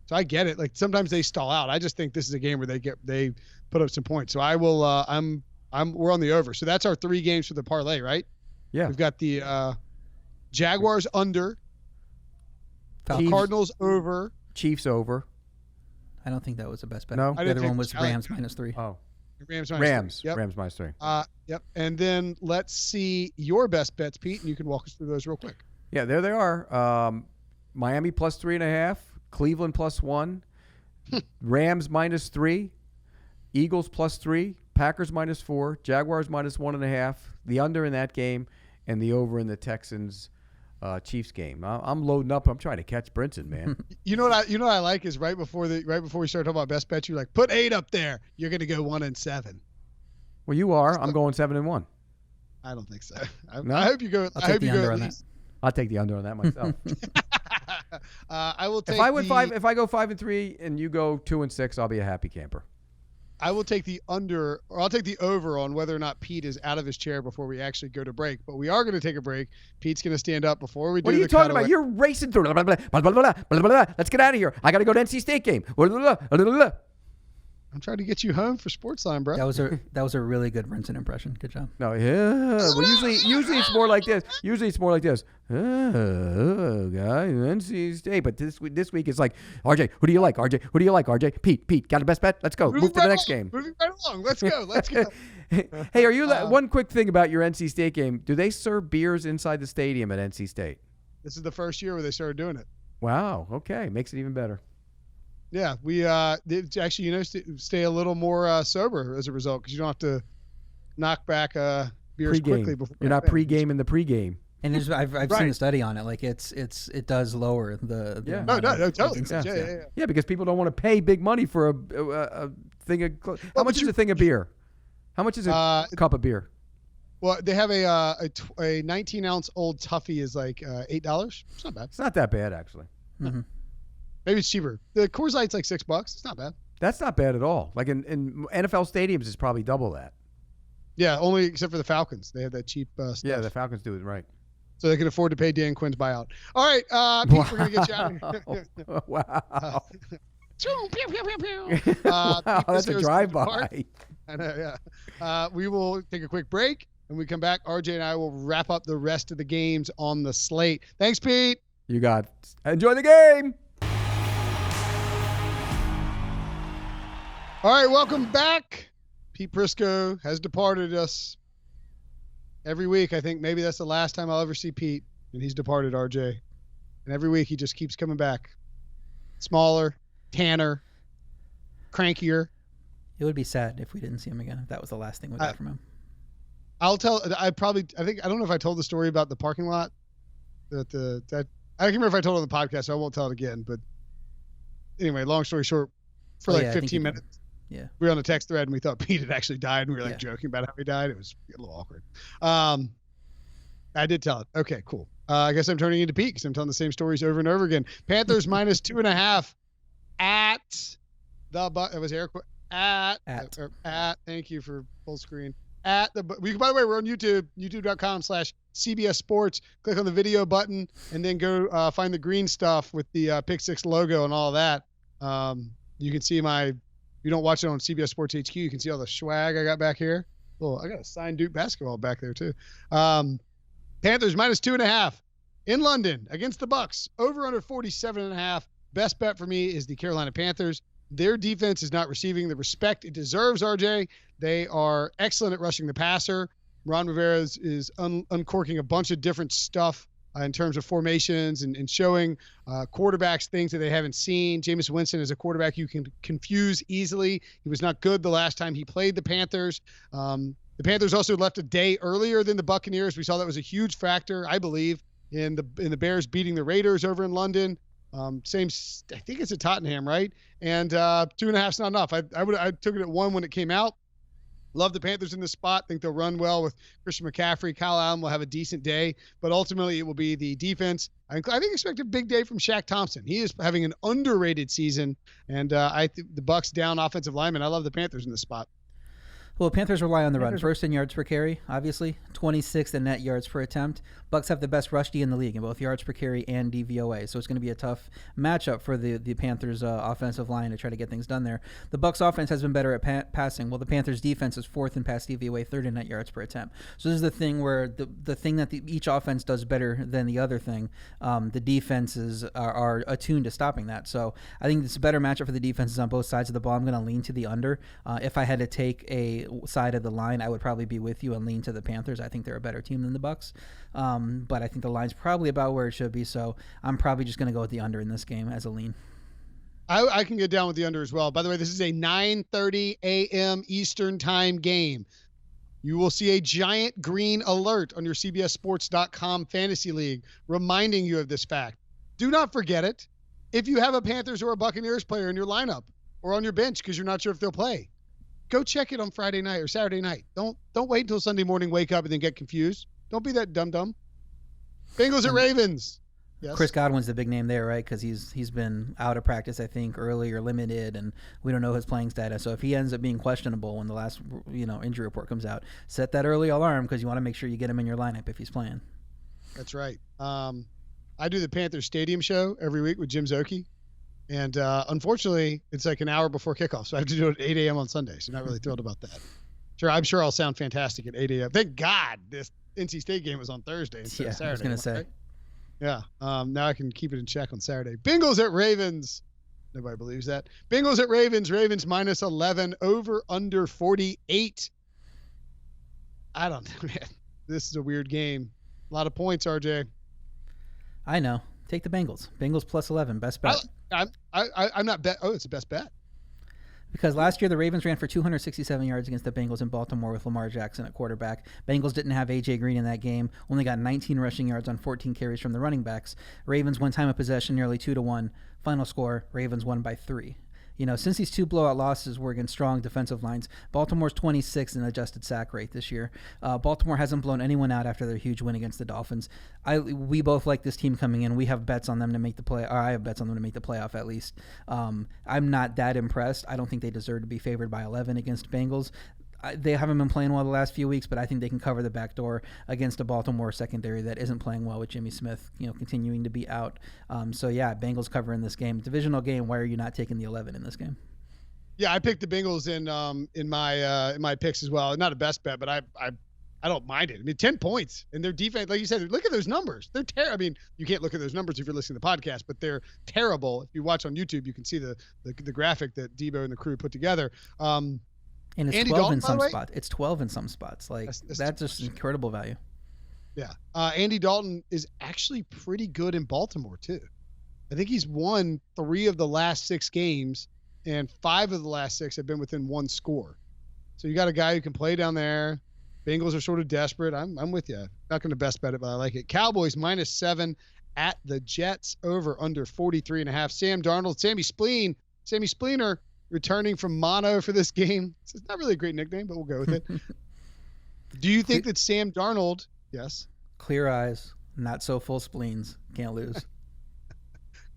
So I get it. Like sometimes they stall out. I just think this is a game where they put up some points. So I will. We're on the over. So that's our 3 games for the parlay, right? Yeah. We've got the Jaguars under, Cardinals over, Chiefs over. I don't think that was the best bet. No, the other one was Rams -3. Oh, Rams -3. Yep. Rams -3. Yep. And then let's see your best bets, Pete, and you can walk us through those real quick. Yeah, there they are. Miami plus 3.5, Cleveland plus 1, Rams -3, Eagles plus 3, Packers -4, Jaguars -1.5, the under in that game, and the over in the Texans Chiefs game. I'm loading up. I'm trying to catch Brinson, man. You know what I like is right before we start talking about best bets, you're like, put 8 up there. You're going to go 1-7. Well, you are. I'm going 7-1. I don't think so. I hope you go. I hope you go at least. I'll take the under on that myself. I will take. If I go 5-3 and you go 2-6, I'll be a happy camper. I will take the under, or I'll take the over on whether or not Pete is out of his chair before we actually go to break. But we are going to take a break. Pete's going to stand up before we do. What are you talking about? You're racing through. Blah, blah, blah, blah, blah, blah, blah, blah. Let's get out of here. I got to go to NC State game. Blah, blah, blah, blah, blah. I'm trying to get you home for Sportsline, bro. That was a really good Brinson impression. Good job. No, yeah. Well, usually it's more like this. Oh, guy, NC State. But this week it's like, RJ, who do you like? RJ, who do you like? RJ, Pete, got a best bet? Let's go. Move to the next game. Moving right along. Let's go. Hey, are you one quick thing about your NC State game? Do they serve beers inside the stadium at NC State? This is the first year where they started doing it. Wow. Okay, makes it even better. Yeah, we actually stay a little more sober as a result because you don't have to knock back beers quickly before. You're not pregame in the pregame. And I've seen a study on it. Like it does lower the no, totally. Yeah, because people don't want to pay big money for a thing of. How much is a thing of beer? How much is a cup of beer? Well, they have a 19-ounce Old Tuffy is like $8. It's not bad. It's not that bad actually. Mm-hmm. Maybe it's cheaper. The Coors Light's like $6. It's not bad. That's not bad at all. Like in NFL stadiums, it's probably double that. Yeah, only except for the Falcons. They have that cheap stuff. Yeah, the Falcons do it right. So they can afford to pay Dan Quinn's buyout. All right, Pete, we're going to get you out of here. Wow. Wow, that's a drive-by. I know, yeah. We will take a quick break. When we come back, RJ and I will wrap up the rest of the games on the slate. Thanks, Pete. You got it. Enjoy the game. All right, welcome back. Pete Prisco has departed us. Every week, I think maybe that's the last time I'll ever see Pete, and he's departed, RJ. And every week he just keeps coming back. Smaller, tanner, crankier. It would be sad if we didn't see him again. If that was the last thing we got from him. I don't know if I told the story about the parking lot. I can't remember if I told it on the podcast, so I won't tell it again. But anyway, long story short, for 15 minutes, we were on a text thread and we thought Pete had actually died, and we were joking about how he died. It was a little awkward. I did tell it. Okay, cool. I guess I'm turning into Pete because I'm telling the same stories over and over again. Panthers minus 2.5 at the it was air at. Thank you for full screen. By the way, we're on YouTube, youtube.com/CBS Sports. Click on the video button and then go find the green stuff with the Pick 6 logo and all that. You can see if you don't watch it on CBS Sports HQ, you can see all the swag I got back here. Oh, I got a signed Duke basketball back there too. Panthers minus 2.5 in London against the Bucs. Over under 47.5. Best bet for me is the Carolina Panthers. Their defense is not receiving the respect it deserves, RJ. They are excellent at rushing the passer. Ron Rivera is uncorking a bunch of different stuff in terms of formations and showing quarterbacks things that they haven't seen. Jameis Winston is a quarterback you can confuse easily. He was not good the last time he played the Panthers. The Panthers also left a day earlier than the Buccaneers. We saw that was a huge factor, I believe, in the Bears beating the Raiders over in London. I think it's at Tottenham, right? And 2.5 is not enough. I took it at 1 when it came out. Love the Panthers in this spot. Think they'll run well with Christian McCaffrey. Kyle Allen will have a decent day, but ultimately it will be the defense. I think expect a big day from Shaq Thompson. He is having an underrated season, and I think the Bucs down offensive lineman. I love the Panthers in this spot. Well, Panthers rely on the run. First in yards per carry, obviously. 26th in net yards per attempt. Bucs have the best rush D in the league in both yards per carry and DVOA. So it's going to be a tough matchup for the Panthers' offensive line to try to get things done there. The Bucs offense has been better at passing. Well, the Panthers' defense is 4th in pass DVOA, 3rd in net yards per attempt. So this is the thing where the thing that each offense does better than the other thing, the defenses are attuned to stopping that. So I think it's a better matchup for the defenses on both sides of the ball. I'm going to lean to the under. If I had to take a side of the line, I would probably be with you and lean to the Panthers. I think they're a better team than the Bucs, but I think the line's probably about where it should be, so I'm probably just going to go with the under in this game as a lean. I can get down with the under as well. By the way, this is a 9:30 a.m. Eastern time game. You will see a giant green alert on your CBSSports.com fantasy league reminding you of this fact. Do not forget it. If you have a Panthers or a Buccaneers player in your lineup or on your bench because you're not sure if they'll play, go check it on Friday night or Saturday night. Don't wait until Sunday morning, wake up, and then get confused. Don't be that dumb. Bengals at Ravens. Yes. Chris Godwin's the big name there, right? Because he's been out of practice, I think, early or limited, and we don't know his playing status. So if he ends up being questionable when the last injury report comes out, set that early alarm because you want to make sure you get him in your lineup if he's playing. That's right. I do the Panthers Stadium show every week with Jim Zoki. And unfortunately, it's like an hour before kickoff, so I have to do it at 8 a.m. on Sunday. So I'm not really thrilled about that. I'm sure I'll sound fantastic at 8 a.m. Thank God this NC State game was on Thursday instead of Saturday. I was going to say. Right? Yeah. Now I can keep it in check on Saturday. Bengals at Ravens. Nobody believes that. Bengals at Ravens. Ravens minus 11. Over under 48. I don't know, man. This is a weird game. A lot of points, RJ. I know. Take the Bengals. Bengals plus 11. Best bet. I'm not bet. Oh, it's the best bet. Because last year the Ravens ran for 267 yards against the Bengals in Baltimore with Lamar Jackson at quarterback. Bengals didn't have A.J. Green in that game. Only got 19 rushing yards on 14 carries from the running backs. Ravens won time of possession nearly 2-1. Final score, Ravens won by 3. Since these two blowout losses were against strong defensive lines, Baltimore's 26th in adjusted sack rate this year. Baltimore hasn't blown anyone out after their huge win against the Dolphins. We both like this team coming in. We have bets on them to make the play. Or I have bets on them to make the playoff at least. I'm not that impressed. I don't think they deserve to be favored by 11 against Bengals. they haven't been playing well the last few weeks, but I think they can cover the back door against a Baltimore secondary that isn't playing well with Jimmy Smith, continuing to be out. So yeah, Bengals covering this game. Divisional game. Why are you not taking the 11 in this game? Yeah, I picked the Bengals in my picks as well. Not a best bet, but I don't mind it. I mean, 10 points and their defense, like you said, look at those numbers. They're terrible. I mean, you can't look at those numbers if you're listening to the podcast, but they're terrible. If you watch on YouTube, you can see the graphic that Debo and the crew put together. And it's Andy 12 Dalton, in by some the way? spots. It's 12 in some spots. Like that's just incredible value. Yeah. Andy Dalton is actually pretty good in Baltimore too. I think he's won 3 of the last 6 games, and 5 of the last 6 have been within 1 score. So you got a guy who can play down there. Bengals are sort of desperate. I'm with you. Not going to best bet it, but I like it. Cowboys -7 at the Jets, over under 43.5. Sam Darnold, Sammy Spleener returning from mono for this game. It's not really a great nickname, but we'll go with it. Do you think that Sam Darnold, yes? Clear eyes, not so full spleens, can't lose.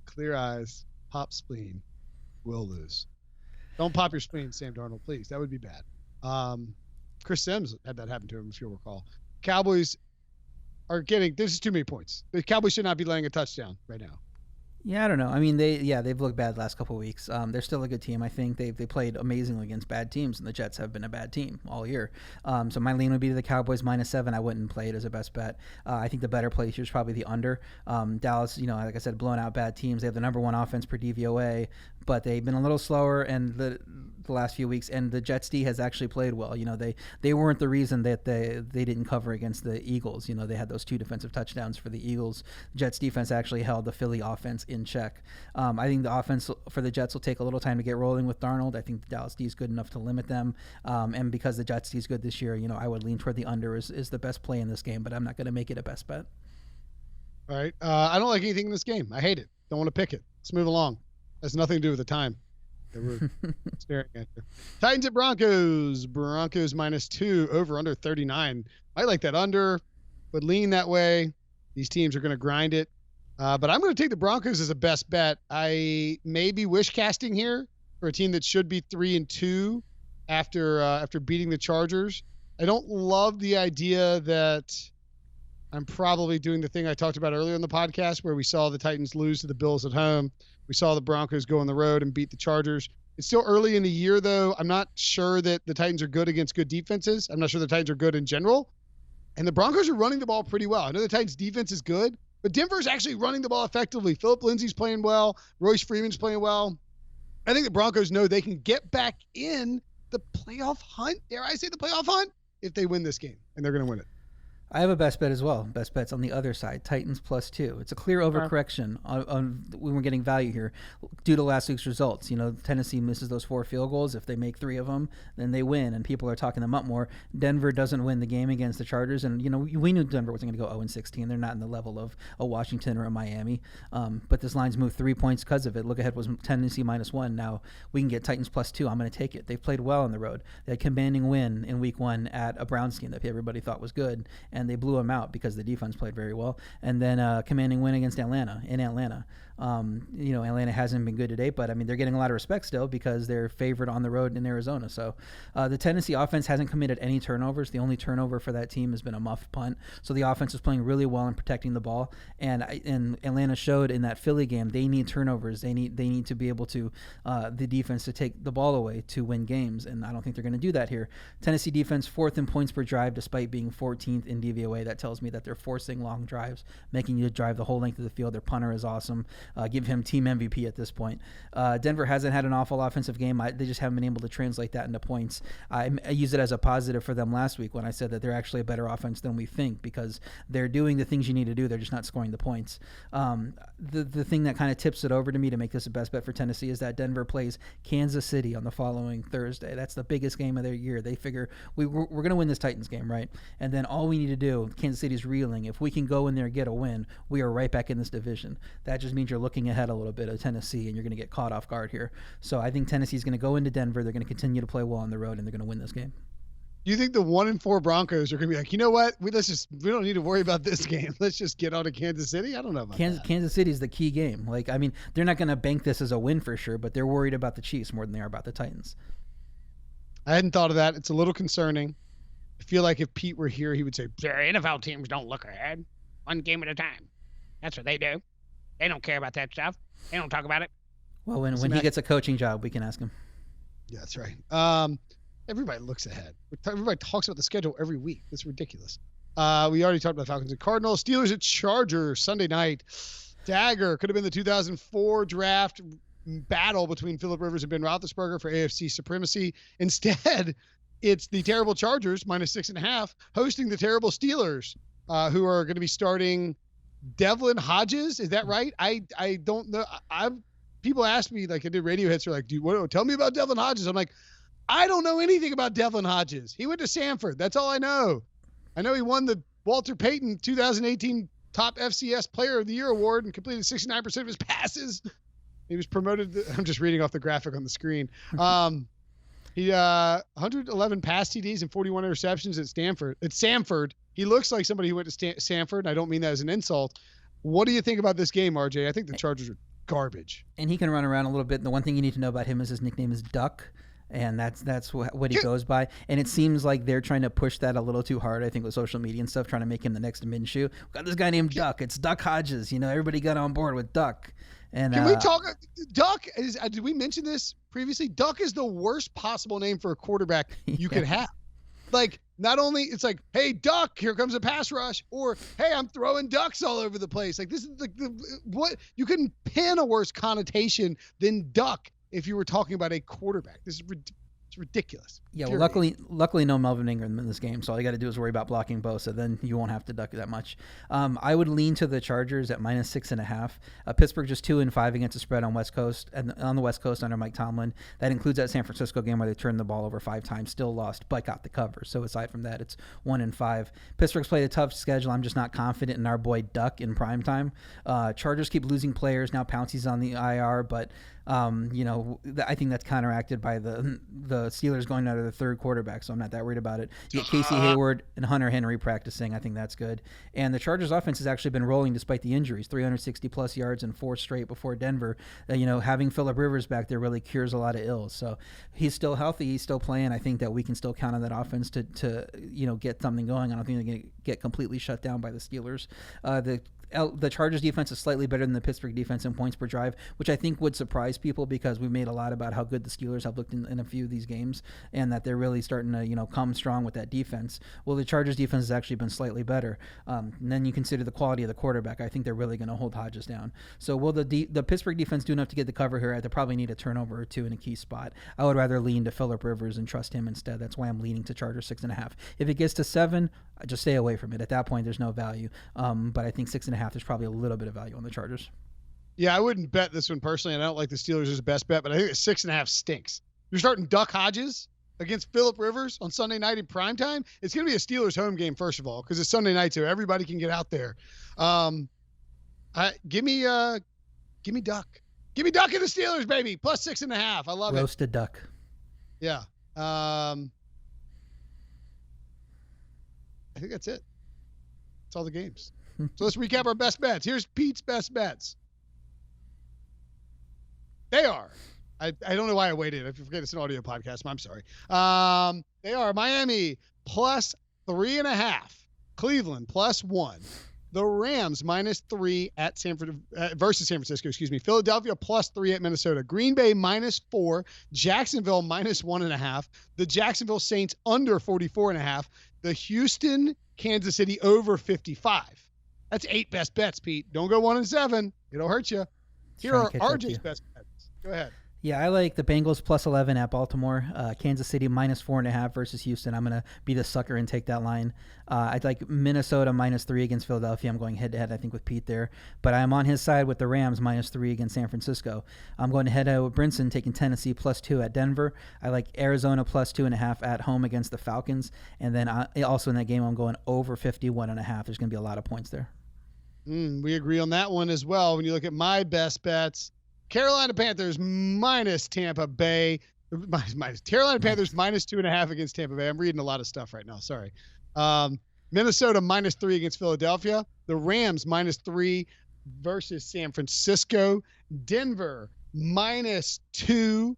Clear eyes, pop spleen, will lose. Don't pop your spleen, Sam Darnold, please. That would be bad. Chris Sims had that happen to him, if you'll recall. Cowboys are getting, this is too many points. The Cowboys should not be laying a touchdown right now. Yeah, I don't know. I mean, they've looked bad the last couple of weeks. They're still a good team. I think they played amazingly against bad teams, and the Jets have been a bad team all year. So my lean would be to the Cowboys -7. I wouldn't play it as a best bet. I think the better play here is probably the under. Dallas, like I said, blowing out bad teams. They have the number 1 offense per DVOA, but they've been a little slower in the last few weeks, and the Jets D has actually played well. They weren't the reason that they didn't cover against the Eagles. They had those 2 defensive touchdowns for the Eagles. Jets defense actually held the Philly offense in check. I think the offense for the Jets will take a little time to get rolling with Darnold. I think the Dallas D is good enough to limit them. And because the Jets D is good this year, I would lean toward the under is the best play in this game, but I'm not going to make it a best bet. All right. I don't like anything in this game. I hate it. Don't want to pick it. Let's move along. Has nothing to do with the time that we're staring at you. Titans at Broncos. Broncos -2, over under 39. I like that under, would lean that way. These teams are going to grind it. But I'm going to take the Broncos as a best bet. I may be wish casting here for a team that should be 3-2 after beating the Chargers. I don't love the idea that I'm probably doing the thing I talked about earlier in the podcast where we saw the Titans lose to the Bills at home. We saw the Broncos go on the road and beat the Chargers. It's still early in the year, though. I'm not sure that the Titans are good against good defenses. I'm not sure the Titans are good in general. And the Broncos are running the ball pretty well. I know the Titans' defense is good, but Denver's actually running the ball effectively. Phillip Lindsay's playing well. Royce Freeman's playing well. I think the Broncos know they can get back in the playoff hunt. Dare I say the playoff hunt? If they win this game, and they're going to win it. I have a best bet as well. Best bet's on the other side. Titans +2. It's a clear overcorrection on when we're getting value here due to last week's results. Tennessee misses those 4 field goals. If they make 3 of them, then they win, and people are talking them up more. Denver doesn't win the game against the Chargers, and we knew Denver wasn't going to go 0-16. They're not in the level of a Washington or a Miami. But this line's moved 3 points because of it. Look ahead was Tennessee -1. Now we can get Titans +2. I'm going to take it. They've played well on the road. They had a commanding win in Week 1 at a Browns team that everybody thought was good, and they blew them out because the defense played very well. And then commanding win against Atlanta in Atlanta. Atlanta hasn't been good today, but I mean, they're getting a lot of respect still because they're favored on the road in Arizona. So the Tennessee offense hasn't committed any turnovers. The only turnover for that team has been a muff punt. So the offense is playing really well in protecting the ball. And Atlanta showed in that Philly game, they need turnovers. They need to be able to, the defense to take the ball away to win games. And I don't think they're going to do that here. Tennessee defense 4th in points per drive, despite being 14th in DVOA. That tells me that they're forcing long drives, making you drive the whole length of the field. Their punter is awesome. Give him team MVP at this point. Denver hasn't had an awful offensive game. They just haven't been able to translate that into points. I used it as a positive for them last week when I said that they're actually a better offense than we think because they're doing the things you need to do. They're just not scoring the points. The thing that kind of tips it over to me to make this a best bet for Tennessee is that Denver plays Kansas City on the following Thursday. That's the biggest game of their year. They figure we're going to win this Titans game, right? And then all we need to do, Kansas City's reeling. If we can go in there and get a win, we are right back in this division. That just means you're looking ahead a little bit of Tennessee, and you're going to get caught off guard here. So I think Tennessee's going to go into Denver. They're going to continue to play well on the road, and they're going to win this game. Do you think the 1-4 Broncos are going to be like, you know what? We don't need to worry about this game. Let's just get on to Kansas City. I don't know about that. Kansas City is the key game. Like, I mean, they're not going to bank this as a win for sure, but they're worried about the Chiefs more than they are about the Titans. I hadn't thought of that. It's a little concerning. I feel like if Pete were here, he would say, NFL teams don't look ahead. One game at a time. That's what they do. They don't care about that stuff. They don't talk about it. Well, when he gets a coaching job, we can ask him. Yeah, that's right. Everybody looks ahead. Everybody talks about the schedule every week. It's ridiculous. We already talked about Falcons and Cardinals. Steelers at Chargers Sunday night. Dagger could have been the 2004 draft battle between Phillip Rivers and Ben Roethlisberger for AFC supremacy. Instead, it's the terrible Chargers -6.5 hosting the terrible Steelers, who are going to be starting Devlin Hodges. Is that right? I don't know. People ask me, like I did radio hits, are like, tell me about Devlin Hodges. I'm like, I don't know anything about Devlin Hodges. He went to Sanford. That's all I know. I know he won the Walter Payton 2018 Top FCS Player of the Year award and completed 69% of his passes. He was promoted. I'm just reading off the graphic on the screen. He 111 pass TDs and 41 interceptions at Stanford. At Sanford, he looks like somebody who went to Sanford. I don't mean that as an insult. What do you think about this game, RJ? I think the Chargers are garbage. And he can run around a little bit. And the one thing you need to know about him is his nickname is Duck. And that's what he goes by. And it seems like they're trying to push that a little too hard, I think, with social media and stuff, trying to make him the next Minshew. We got this guy named Duck. It's Duck Hodges. Everybody got on board with Duck. And can we talk? Duck is. Did we mention this previously? Duck is the worst possible name for a quarterback you could have. Like, not only it's like, hey, Duck, here comes a pass rush, or hey, I'm throwing ducks all over the place. Like, this is what you couldn't pin a worse connotation than Duck if you were talking about a quarterback. This is it's ridiculous. Yeah, well, luckily no Melvin Ingram in this game, so all you got to do is worry about blocking Bosa. Then you won't have to duck that much. I would lean to the Chargers at -6.5. Pittsburgh just 2-5 against the spread on West Coast and on the West Coast under Mike Tomlin. That includes that San Francisco game where they turned the ball over 5 times, still lost, but got the cover. So aside from that, it's 1-5. Pittsburgh's played a tough schedule. I'm just not confident in our boy Duck in primetime. Chargers keep losing players. Now Pouncey's on the IR, but I think that's counteracted by the Steelers going out of the third quarterback, so I'm not that worried about it. You get Casey Hayward and Hunter Henry practicing. I think that's good. And the Chargers offense has actually been rolling despite the injuries, 360-plus yards and 4 straight before Denver. Having Phillip Rivers back there really cures a lot of ills. So he's still healthy. He's still playing. I think that we can still count on that offense to get something going. I don't think they're going to get completely shut down by the Steelers. The Chargers defense is slightly better than the Pittsburgh defense in points per drive, which I think would surprise people because we've made a lot about how good the Steelers have looked in a few of these games and that they're really starting to, come strong with that defense. Well, the Chargers defense has actually been slightly better. And then you consider the quality of the quarterback. I think they're really going to hold Hodges down. So will the Pittsburgh defense do enough to get the cover here? They probably need a turnover or 2 in a key spot. I would rather lean to Phillip Rivers and trust him instead. That's why I'm leaning to Chargers 6.5. If it gets to 7, just stay away from it. At that point, there's no value. But I think 6.5, there's probably a little bit of value on the Chargers. Yeah, I wouldn't bet this one personally, and I don't like the Steelers as the best bet, but I think 6.5 stinks. You're starting Duck Hodges against Phillip Rivers on Sunday night in primetime. It's going to be a Steelers home game, first of all, because it's Sunday night, so everybody can get out there. Give me Duck. Give me Duck and the Steelers, baby. Plus 6.5. I love Roasted duck. Yeah. I think that's it. That's all the games. So let's recap our best bets. Here's Pete's best bets. They are. I don't know why I waited. I forget it's an audio podcast. I'm sorry. They are Miami plus 3.5. Cleveland plus 1. The Rams -3 at versus San Francisco. Philadelphia plus 3 at Minnesota. Green Bay -4. Jacksonville -1.5. The Jacksonville Saints under 44.5. The Houston Kansas City over 55. That's 8 best bets, Pete. Don't go 1-7. It'll hurt you. Here are RJ's best bets. Go ahead. Yeah, I like the Bengals plus 11 at Baltimore. Kansas City -4.5 versus Houston. I'm going to be the sucker and take that line. I'd like Minnesota -3 against Philadelphia. I'm going head-to-head, I think, with Pete there. But I'm on his side with the Rams -3 against San Francisco. I'm going head-to-head with Brinson, taking Tennessee plus 2 at Denver. I like Arizona plus 2.5 at home against the Falcons. And then also in that game, I'm going over 51.5. There's going to be a lot of points there. We agree on that one as well. When you look at my best bets, Carolina Panthers minus Tampa Bay. Carolina Panthers -2.5 against Tampa Bay. I'm reading a lot of stuff right now. Sorry. Minnesota -3 against Philadelphia. The Rams -3 versus San Francisco. Denver -2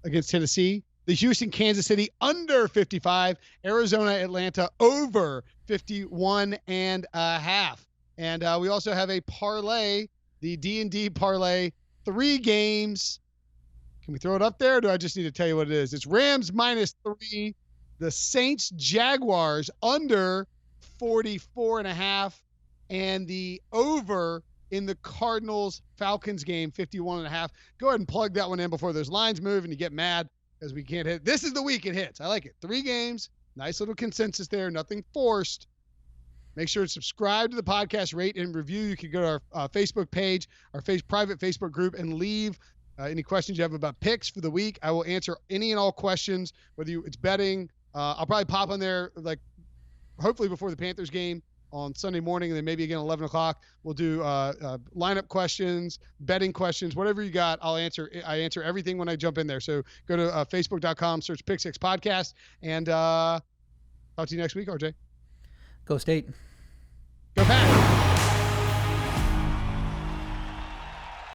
against Tennessee. The Houston, Kansas City under 55. Arizona, Atlanta over 51.5. And we also have a parlay, the D&D parlay, 3 games. Can we throw it up there, or do I just need to tell you what it is? It's Rams -3, the Saints-Jaguars under 44.5, and the over in the Cardinals-Falcons game, 51.5. Go ahead and plug that one in before those lines move and you get mad because we can't hit. This is the week it hits. I like it. 3 games, nice little consensus there, nothing forced. Make sure to subscribe to the podcast, rate and review. You can go to our Facebook page, our private Facebook group, and leave any questions you have about picks for the week. I will answer any and all questions, whether it's betting. I'll probably pop on there, like, hopefully before the Panthers game on Sunday morning, and then maybe again 11 o'clock. We'll do lineup questions, betting questions, whatever you got. I answer everything when I jump in there. So go to facebook.com, search Pick Six Podcast, and talk to you next week, RJ. Go State. Go Pack.